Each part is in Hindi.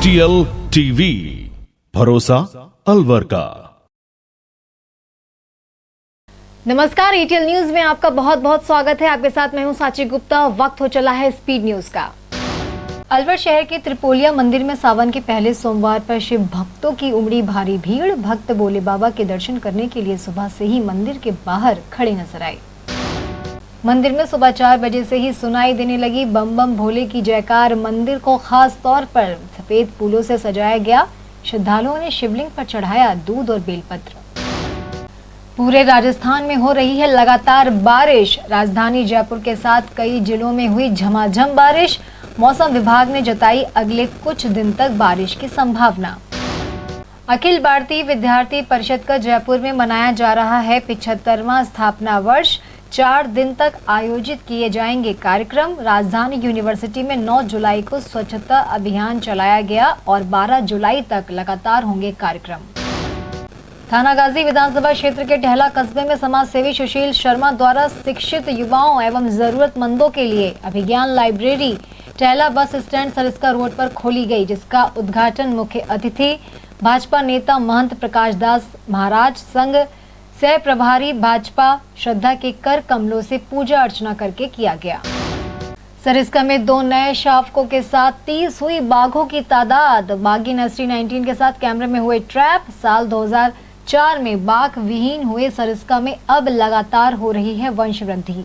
एचटीएल टीवी, भरोसा अलवर का। नमस्कार, एटीएल न्यूज में आपका बहुत बहुत स्वागत है। आपके साथ मैं हूं साची गुप्ता। वक्त हो चला है स्पीड न्यूज का। अलवर शहर के त्रिपोलिया मंदिर में सावन के पहले सोमवार पर शिव भक्तों की उमड़ी भारी भीड़। भक्त भोले बाबा के दर्शन करने के लिए सुबह से ही मंदिर के बाहर खड़े नजर आए। मंदिर में सुबह 4 बजे से ही सुनाई देने लगी बम बम भोले की जयकार। मंदिर को खास तौर पर सफेद फूलों से सजाया गया। श्रद्धालुओं ने शिवलिंग पर चढ़ाया दूध और बेलपत्र। पूरे राजस्थान में हो रही है लगातार बारिश। राजधानी जयपुर के साथ कई जिलों में हुई झमाझम बारिश। मौसम विभाग ने जताई अगले कुछ दिन तक बारिश की संभावना। अखिल भारतीय विद्यार्थी परिषद का जयपुर में मनाया जा रहा है 75वां स्थापना वर्ष। 4 दिन तक आयोजित किए जाएंगे कार्यक्रम। राजधानी यूनिवर्सिटी में 9 जुलाई को स्वच्छता अभियान चलाया गया और 12 जुलाई तक लगातार होंगे कार्यक्रम। थानागाजी विधानसभा क्षेत्र के टहला कस्बे में समाज सेवी सुशील शर्मा द्वारा शिक्षित युवाओं एवं जरूरतमंदों के लिए अभिज्ञान लाइब्रेरी टहला बस स्टैंड सरिस्का रोड पर खोली गई, जिसका उद्घाटन मुख्य अतिथि भाजपा नेता महंत प्रकाश दास महाराज संघ सह प्रभारी भाजपा श्रद्धा के कर कमलों से पूजा अर्चना करके किया गया। सरिस्का में 2 नए शावकों के साथ 30 हुई बाघों की तादाद। बागी नर्सरी 19 के साथ कैमरे में हुए ट्रैप। साल 2004 में बाघ विहीन हुए सरिस्का में अब लगातार हो रही है वंश वृद्धि।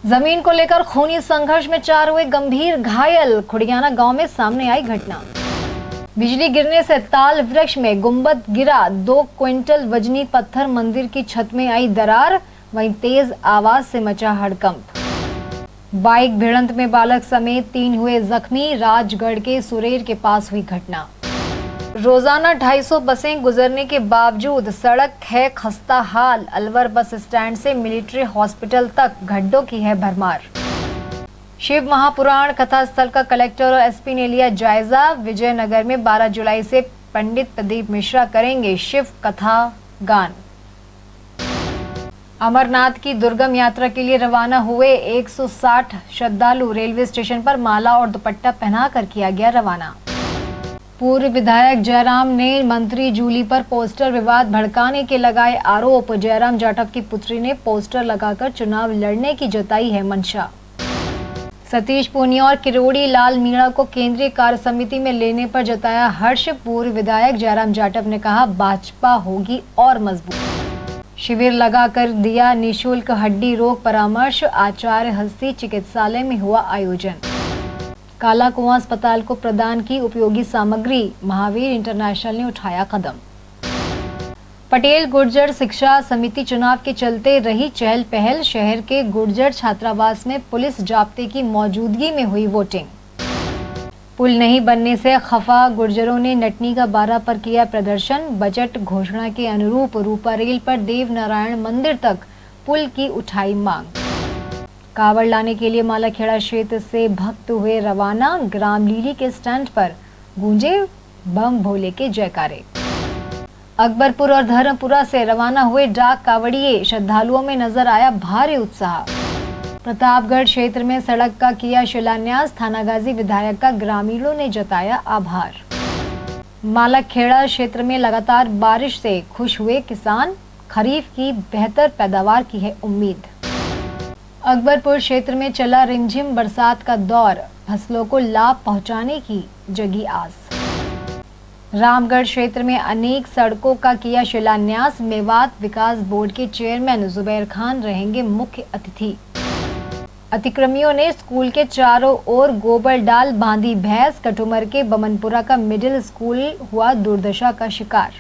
जमीन को लेकर खूनी संघर्ष में 4 हुए गंभीर घायल। खुड़ियाना गांव में सामने आई घटना। बिजली गिरने से ताल वृक्ष में गुंबद गिरा। 2 क्विंटल वजनी पत्थर। मंदिर की छत में आई दरार। वहीं तेज आवाज से मचा हड़कंप। बाइक भिड़ंत में बालक समेत 3 हुए जख्मी। राजगढ़ के सुरेर के पास हुई घटना। रोजाना 250 बसें गुजरने के बावजूद सड़क है खस्ता हाल। अलवर बस स्टैंड से मिलिट्री हॉस्पिटल तक गड्ढों की है भरमार। शिव महापुराण कथा स्थल का कलेक्टर और एसपी ने लिया जायजा। विजयनगर में 12 जुलाई से पंडित प्रदीप मिश्रा करेंगे शिव कथा गान। अमरनाथ की दुर्गम यात्रा के लिए रवाना हुए 160 श्रद्धालु रेलवे स्टेशन पर माला और दुपट्टा पहनाकर किया गया रवाना। पूर्व विधायक जयराम ने मंत्री जूली पर पोस्टर विवाद भड़काने के लगाए आरोप। जयराम जाटव की पुत्री ने पोस्टर लगाकर चुनाव लड़ने की जताई है मंशा। सतीश पूनिया और किरोड़ी लाल मीणा को केंद्रीय कार्य समिति में लेने पर जताया हर्ष। पूर्व विधायक जयराम जाटव ने कहा भाजपा होगी और मजबूत। शिविर लगाकर दिया निशुल्क हड्डी रोग परामर्श। आचार्य हस्ती चिकित्सालय में हुआ आयोजन। काला कुआं अस्पताल को प्रदान की उपयोगी सामग्री। महावीर इंटरनेशनल ने उठाया कदम। पटेल गुर्जर शिक्षा समिति चुनाव के चलते रही चहल पहल। शहर के गुर्जर छात्रावास में पुलिस जाब्ते की मौजूदगी में हुई वोटिंग। पुल नहीं बनने से खफा गुर्जरों ने नटनी का 12 पर किया प्रदर्शन। बजट घोषणा के अनुरूप रूपा रेल पर देव नारायण मंदिर तक पुल की उठाई मांग। कावड़ लाने के लिए मालाखेड़ा क्षेत्र से भक्त हुए रवाना। ग्राम लीली के स्टैंड पर गूंजे बम भोले के जयकारे। अकबरपुर और धर्मपुरा से रवाना हुए डाक कावड़िए। श्रद्धालुओं में नजर आया भारी उत्साह। प्रतापगढ़ क्षेत्र में सड़क का किया शिलान्यास। थानागाजी विधायक का ग्रामीणों ने जताया आभार। मालाखेड़ा क्षेत्र में लगातार बारिश से खुश हुए किसान। खरीफ की बेहतर पैदावार की है उम्मीद। अकबरपुर क्षेत्र में चला रिमझिम बरसात का दौर। फसलों को लाभ पहुंचाने की जगी आस। रामगढ़ क्षेत्र में अनेक सड़कों का किया शिलान्यास। मेवात विकास बोर्ड के चेयरमैन जुबैर खान रहेंगे मुख्य अतिथि। अतिक्रमियों ने स्कूल के चारों ओर गोबर डाल बांधी भैंस। कटुमर के बमनपुरा का मिडिल स्कूल हुआ दुर्दशा का शिकार।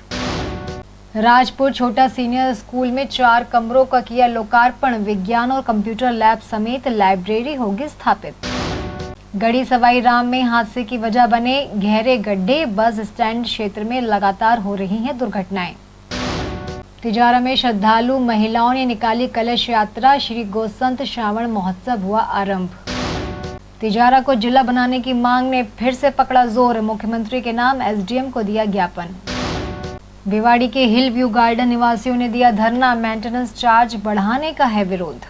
राजपुर छोटा सीनियर स्कूल में 4 कमरों का किया लोकार्पण। विज्ञान और कंप्यूटर लैब समेत लाइब्रेरी होगी स्थापित। गढ़ी सवाई राम में हादसे की वजह बने गहरे गड्ढे। बस स्टैंड क्षेत्र में लगातार हो रही हैं दुर्घटनाएं। तिजारा में श्रद्धालु महिलाओं ने निकाली कलश यात्रा। श्री गोसंत श्रावण महोत्सव हुआ आरंभ। तिजारा को जिला बनाने की मांग ने फिर से पकड़ा जोर। मुख्यमंत्री के नाम एसडीएम को दिया ज्ञापन। भिवाड़ी के हिल व्यू गार्डन निवासियों ने दिया धरना। मेंटेनेंस चार्ज बढ़ाने का है विरोध।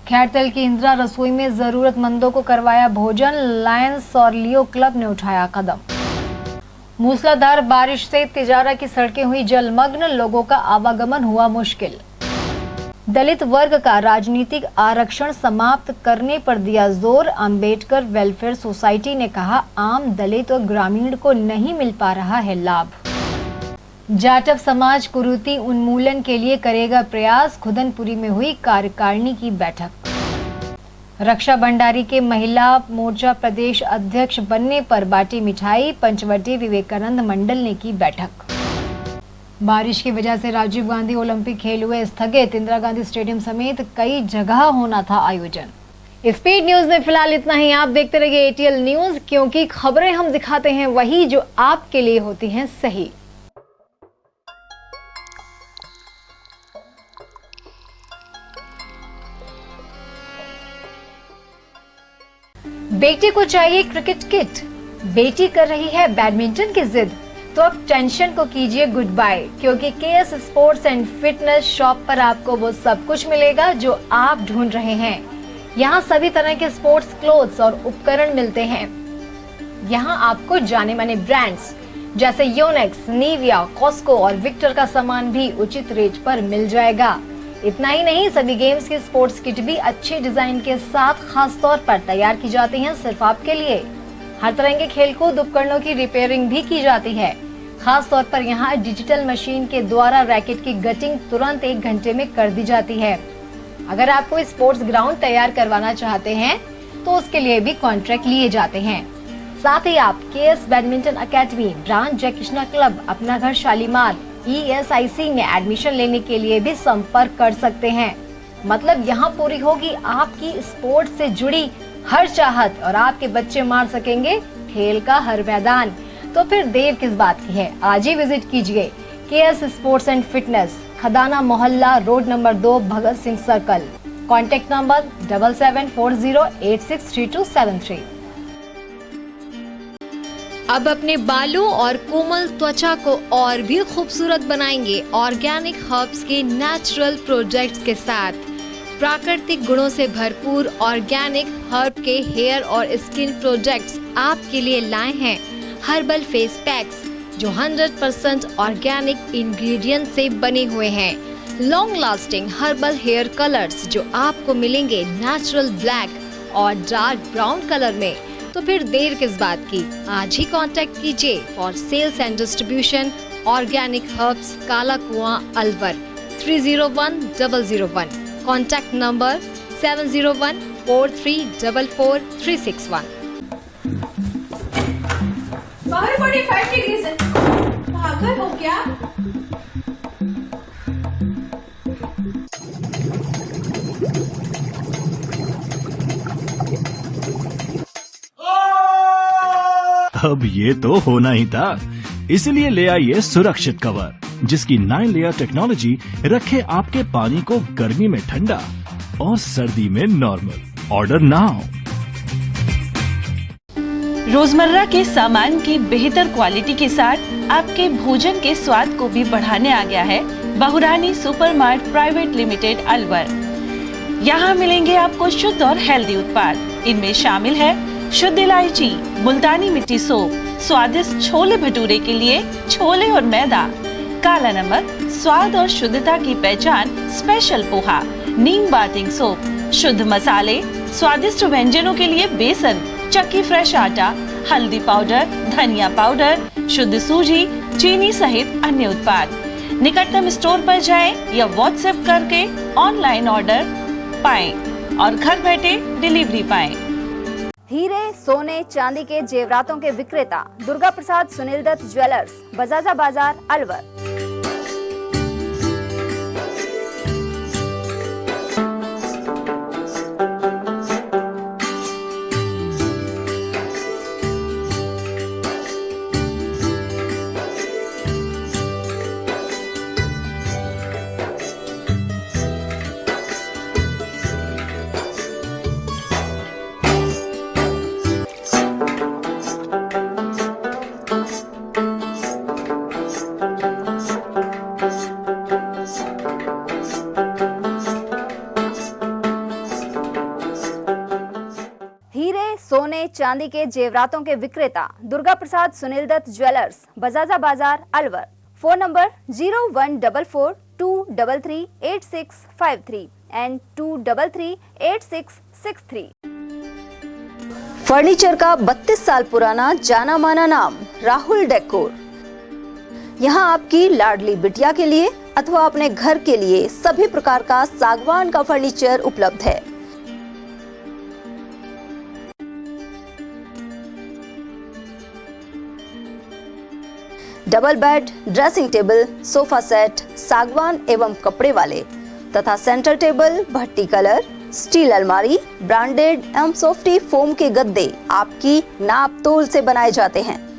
खैरतल की इंदिरा रसोई में जरूरतमंदों को करवाया भोजन। लायंस और लियो क्लब ने उठाया कदम। मूसलाधार बारिश से तिजारा की सड़कें हुई जलमग्न, लोगों का आवागमन हुआ मुश्किल। दलित वर्ग का राजनीतिक आरक्षण समाप्त करने पर दिया जोर, अंबेडकर वेलफेयर सोसाइटी ने कहा आम दलित और ग्रामीण को नहीं मिल पा रहा है लाभ। जाटव समाज कुरीति उन्मूलन के लिए करेगा प्रयास, खुदनपुरी में हुई कार्यकारिणी की बैठक। रक्षा भंडारी के महिला मोर्चा प्रदेश अध्यक्ष बनने पर बांटी मिठाई, पंचवटी विवेकानंद मंडल ने की बैठक। बारिश की वजह से राजीव गांधी ओलंपिक खेल हुए स्थगित, इंदिरा गांधी स्टेडियम समेत कई जगह होना था आयोजन। स्पीड न्यूज में फिलहाल इतना ही। आप देखते रहिए ATL न्यूज, क्योंकि खबरें हम दिखाते हैं वही जो आपके लिए होती हैं सही। बेटी को चाहिए क्रिकेट किट, बेटी कर रही है बैडमिंटन की जिद, तो अब टेंशन को कीजिए गुड बाय, क्योंकि KS sports and fitness shop पर आपको वो सब कुछ मिलेगा जो आप ढूंढ रहे हैं। यहाँ सभी तरह के स्पोर्ट्स क्लोथ्स और उपकरण मिलते हैं। यहाँ आपको जाने माने ब्रांड्स जैसे योनेक्स, निविया, कॉस्को और विक्टर का सामान भी उचित रेट पर मिल जाएगा। इतना ही नहीं, सभी गेम्स की स्पोर्ट्स किट भी अच्छे डिजाइन के साथ खास तौर पर तैयार की जाती हैं सिर्फ आपके लिए। हर तरह के खेलकूद उपकरणों की रिपेयरिंग भी की जाती है। खास तौर पर यहाँ डिजिटल मशीन के द्वारा रैकेट की गटिंग तुरंत 1 घंटे में कर दी जाती है। अगर आप कोई स्पोर्ट्स ग्राउंड तैयार करवाना चाहते हैं तो उसके लिए भी कॉन्ट्रैक्ट लिए जाते हैं। साथ ही आप KS बैडमिंटन अकेडमी, ब्रांच जय कृष्णा क्लब, अपना घर शालीमार, ESIC में एडमिशन लेने के लिए भी संपर्क कर सकते हैं। मतलब यहाँ पूरी होगी आपकी स्पोर्ट्स से जुड़ी हर चाहत और आपके बच्चे मार सकेंगे खेल का हर मैदान। तो फिर देर किस बात की है, आज ही विजिट कीजिए KS sports and fitness, Khadana मोहल्ला, road number 2, Bhagat Singh circle. Contact number 7740863273। अब अपने बालों और कोमल त्वचा को और भी खूबसूरत बनाएंगे ऑर्गेनिक हर्ब्स के नेचुरल प्रोडक्ट्स के साथ। प्राकृतिक गुणों से भरपूर ऑर्गेनिक हर्ब के हेयर और स्किन प्रोडक्ट्स आपके लिए लाए हैं हर्बल फेस पैक्स, जो 100% ऑर्गेनिक इंग्रेडिएंट से बने हुए हैं। Long lasting herbal hair colours जो आपको मिलेंगे नेचुरल ब्लैक और डार्क ब्राउन कलर में। तो फिर देर किस बात की, आज ही कांटेक्ट कीजिए for sales and distribution organic herbs, Kala Kuan, Alwar, 301001। Contact number 7014344361। बाहर 45 डिग्री है, पागल हो क्या? अब ये तो होना ही था, इसलिए ले आइए सुरक्षित कवर, जिसकी 9 लेयर टेक्नोलॉजी रखे आपके पानी को गर्मी में ठंडा और सर्दी में नॉर्मल। Order now. रोजमर्रा के सामान की बेहतर क्वालिटी के साथ आपके भोजन के स्वाद को भी बढ़ाने आ गया है बहुरानी सुपरमार्ट प्राइवेट लिमिटेड अलवर। यहाँ मिलेंगे आपको शुद्ध और हेल्दी उत्पाद। इनमें शामिल है शुद्ध इलायची, मुल्तानी मिट्टी सोप, स्वादिष्ट छोले भटूरे के लिए छोले और मैदा, काला नमक, स्वाद और शुद्धता की पहचान स्पेशल पोहा, नीम बाथिंग सोप, शुद्ध मसाले, स्वादिष्ट व्यंजनों के लिए बेसन, चक्की फ्रेश आटा, हल्दी पाउडर, धनिया पाउडर, शुद्ध सूजी, चीनी सहित अन्य उत्पाद। निकटतम स्टोर पर जाएं या व्हाट्सएप करके ऑनलाइन ऑर्डर पाएं और घर बैठे डिलीवरी पाएं। हीरे, सोने, चांदी के जेवरातों के विक्रेता दुर्गा प्रसाद सुनील दत्त ज्वेलर्स, बजाजा बाजार, अलवर। हीरे, सोने, चांदी के जेवरातों के विक्रेता दुर्गा प्रसाद सुनील दत्त ज्वेलर्स, बजाजा बाजार, Alwar. Phone number 0144233863 and 2338663। Furniture का 32 साल पुराना जाना माना नाम राहुल डेकोर। यहाँ आपकी लाडली बिटिया के लिए अथवा अपने घर के लिए सभी प्रकार का सागवान का फर्नीचर उपलब्ध है। Double bed, dressing table, sofa set सागवान एवं कपड़े वाले तथा सेंटर टेबल, भट्टी कलर, स्टील अलमारी, ब्रांडेड एवं सॉफ्टी फोम के गद्दे आपकी नाप तोल से बनाए जाते हैं।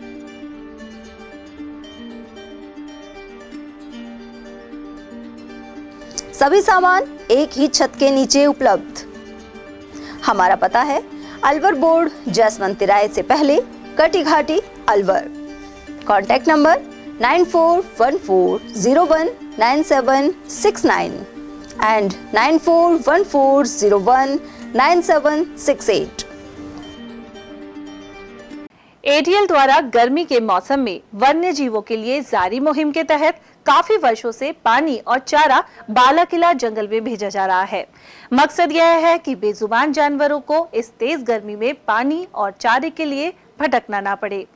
सभी सामान एक ही छत के नीचे उपलब्ध। हमारा पता है अलवर बोर्ड, जसवंत तिराहे से पहले, Kati Ghati, Alwar. Contact number 9414019769 and 9414019768। ATL द्वारा गर्मी के मौसम में वन्य जीवों के लिए जारी मुहिम के तहत काफी वर्षों से पानी और चारा बालाकिला जंगल में भेजा जा रहा है। मकसद यह है कि बेजुबान जानवरों को इस तेज गर्मी में पानी और चारे के लिए भटकना ना पड़े।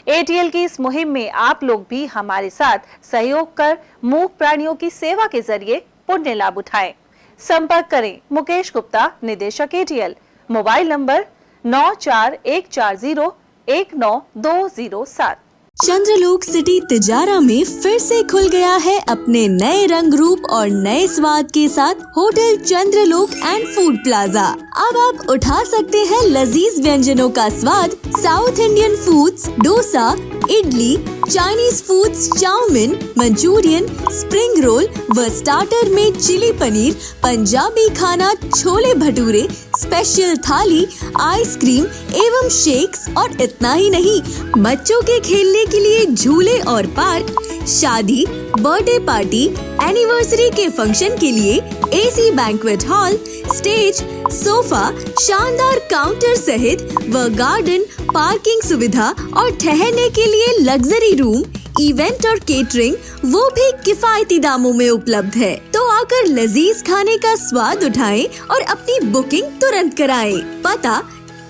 एटीएल की इस मुहिम में आप लोग भी हमारे साथ सहयोग कर मूक प्राणियों की सेवा के जरिए पुण्य लाभ उठाएं। संपर्क करें मुकेश गुप्ता, निदेशक एटीएल, मोबाइल नंबर 9414019207। चंद्रलोक सिटी तिजारा में फिर से खुल गया है अपने नए रंग रूप और नए स्वाद के साथ hotel Chandralok and food plaza. अब आप उठा सकते हैं लजीज व्यंजनों का स्वाद। South Indian foods, dosa, idli, Chinese foods, chow mein, Manchurian, spring roll व स्टार्टर में चिली पनीर, पंजाबी खाना, छोले भटूरे, स्पेशल थाली, आइसक्रीम एवं शेक्स और इतना ही नहीं, बच्चों के खेलने के लिए झूले और पार्क, शादी, बर्थडे पार्टी, एनिवर्सरी के फंक्शन के लिए AC banquet hall, stage, sofa, शानदार काउंटर सहित व गार्डन, पार्किंग सुविधा और ठहरने के लिए लग्जरी रूम, इवेंट और केटरिंग वो भी किफायती दामों में उपलब्ध है। तो आकर लजीज खाने का स्वाद उठाएं और अपनी बुकिंग तुरंत कराएं। पता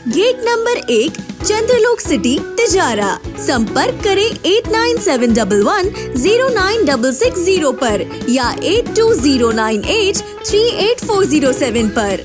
गेट नंबर 1, चंद्रलोक सिटी, तिजारा। संपर्क करें 8971109660 पर या 8209838407 पर।